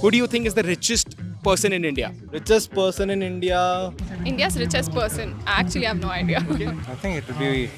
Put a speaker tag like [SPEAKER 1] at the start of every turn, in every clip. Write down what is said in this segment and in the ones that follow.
[SPEAKER 1] Who do you think is the richest person in India?
[SPEAKER 2] Richest person in India.
[SPEAKER 3] India's richest person. I actually have no idea.
[SPEAKER 4] I think it would be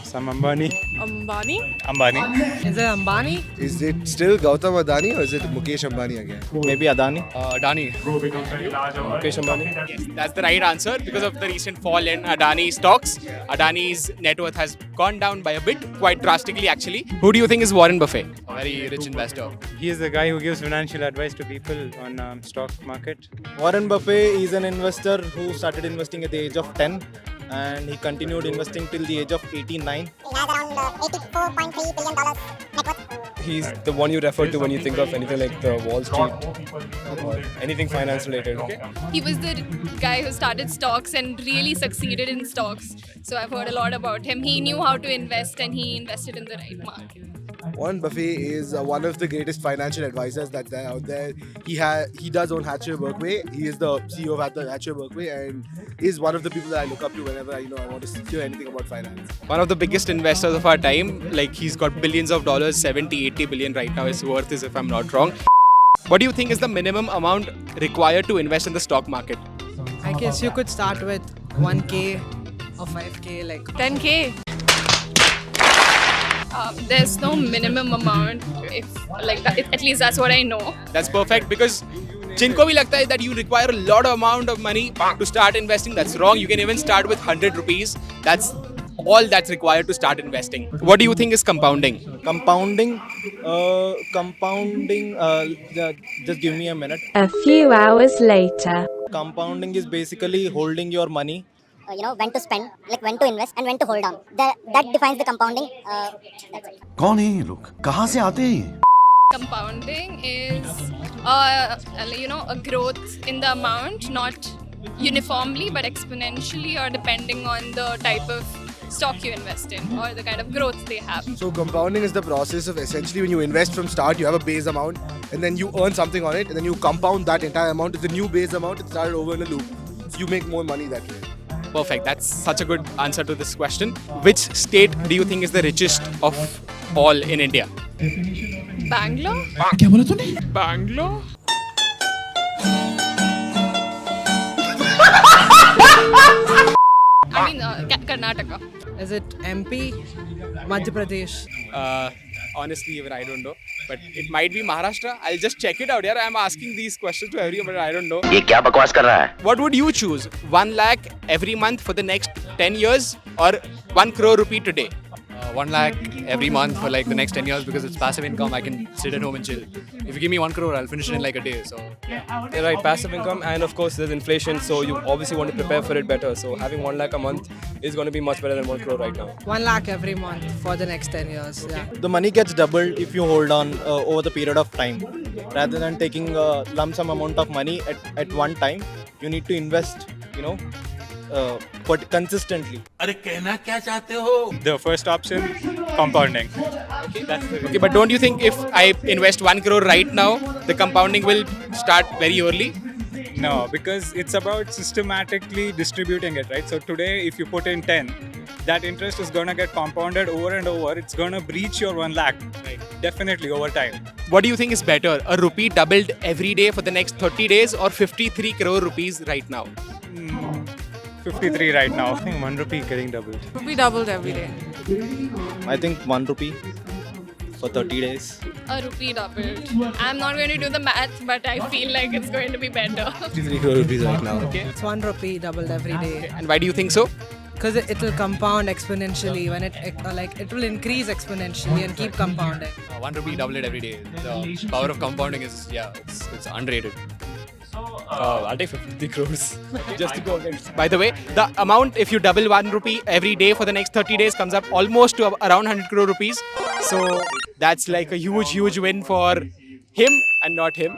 [SPEAKER 4] some Ambani.
[SPEAKER 3] Ambani?
[SPEAKER 4] Ambani.
[SPEAKER 3] Is it Ambani?
[SPEAKER 5] Is it still Gautam Adani or is it Mukesh Ambani again?
[SPEAKER 2] Maybe Adani.
[SPEAKER 1] Adani.
[SPEAKER 2] Mukesh Ambani.
[SPEAKER 1] Yes, that's the right answer because of the recent fall in Adani stocks. Adani's net worth has gone down by a bit, quite drastically actually. Who do you think is Warren Buffett? A very rich investor.
[SPEAKER 4] He is the guy who gives financial advice to people on stock market.
[SPEAKER 2] Warren Buffett is an investor who started investing at the age of 10 and he continued investing till the age of 89.
[SPEAKER 6] He has around $84.3 billion net worth.
[SPEAKER 2] He's the one you refer to when you think of anything like the Wall Street or anything finance related.
[SPEAKER 3] He was the guy who started stocks and really succeeded in stocks. So I've heard a lot about him. He knew how to invest and he invested in the right market.
[SPEAKER 5] Warren Buffett is one of the greatest financial advisors that are out there. He does own Hatcher Berkoway. He is the CEO of Hatcher Berkoway and is one of the people that I look up to whenever I want to hear anything about finance.
[SPEAKER 1] One of the biggest investors of our time, like he's got billions of dollars, 70, 80 billion right now his worth is, if I'm not wrong. What do you think is the minimum amount required to invest in the stock market?
[SPEAKER 7] I guess you could start with 1k or 5k, like
[SPEAKER 3] 10k. There's no minimum amount. If like that, at least that's what I know.
[SPEAKER 1] That's perfect because जिनको भी लगता है that you require a lot of amount of money to start investing, that's wrong. You can even start with 100 rupees. That's all that's required to start investing. What do you think is compounding?
[SPEAKER 2] Compounding, just give me a minute.
[SPEAKER 8] A few hours later.
[SPEAKER 2] Compounding is basically holding your money.
[SPEAKER 6] When to spend, like when to invest and when to hold on. That defines the compounding. That's it.
[SPEAKER 9] कौन है ये लोग? कहाँ से आते हैं ये?
[SPEAKER 3] Compounding is, a growth in the amount, not uniformly but exponentially or depending on the type of stock you invest in or the kind of growth they have.
[SPEAKER 5] So compounding is the process of essentially when you invest from start, you have a base amount and then you earn something on it and then you compound that entire amount. It's a new base amount. It's started over in a loop. So you make more money that way.
[SPEAKER 1] Perfect. That's such a good answer to this question. Which state do you think is the richest of all in India?
[SPEAKER 3] Bangalore?
[SPEAKER 9] क्या बोला तूने?
[SPEAKER 1] Bangalore?
[SPEAKER 3] I mean, Karnataka.
[SPEAKER 7] is it MP, Madhya Pradesh?
[SPEAKER 1] Honestly, even I don't know. But it might be Maharashtra. I'll just check it out. Yeah, I'm asking these questions to everyone, but I don't know.
[SPEAKER 9] ये क्या बकवास कर रहा है?
[SPEAKER 1] What would you choose? 1 lakh every month for the next 10 years or 1 crore rupee today?
[SPEAKER 10] 1 lakh every month for like the next 10 years because it's passive income. I can sit at home and chill. If you give me 1 crore, I'll finish it in like a day. So
[SPEAKER 2] Yeah, right, passive income and of course there's inflation, so you obviously want to prepare for it better. So having 1 lakh a month is going to be much better than 1 crore right now.
[SPEAKER 7] 1 lakh every month for the next 10 years. Yeah.
[SPEAKER 2] The money gets doubled if you hold on over the period of time. Rather than taking a lump sum amount of money at one time, you need to invest, but consistently.
[SPEAKER 4] The first option, compounding.
[SPEAKER 1] Okay, but don't you think if I invest 1 crore right now, the compounding will start very early?
[SPEAKER 4] No, because it's about systematically distributing it, right? So today, if you put in 10, that interest is going to get compounded over and over. It's going to breach your 1 lakh, right? Definitely over time.
[SPEAKER 1] What do you think is better? A rupee doubled every day for the next 30 days or 53 crore rupees right now?
[SPEAKER 4] 53 right now. I think 1 rupee getting doubled.
[SPEAKER 7] Be doubled every day.
[SPEAKER 2] I think 1 rupee for 30 days.
[SPEAKER 3] A rupee doubled. I'm not going to do the math, but I feel like it's going to be better.
[SPEAKER 5] 53 crore rupees right now.
[SPEAKER 7] It's 1 rupee doubled every day.
[SPEAKER 1] And why do you think so?
[SPEAKER 7] Because it will compound exponentially when it will increase exponentially and keep compounding.
[SPEAKER 10] 1 rupee double it every day. The power of compounding is, it's underrated.
[SPEAKER 2] I'll take 50 crores just to go against.
[SPEAKER 1] By the way, the amount if you double 1 rupee every day for the next 30 days comes up almost to around 100 crore rupees. So that's like a huge win for him and not him.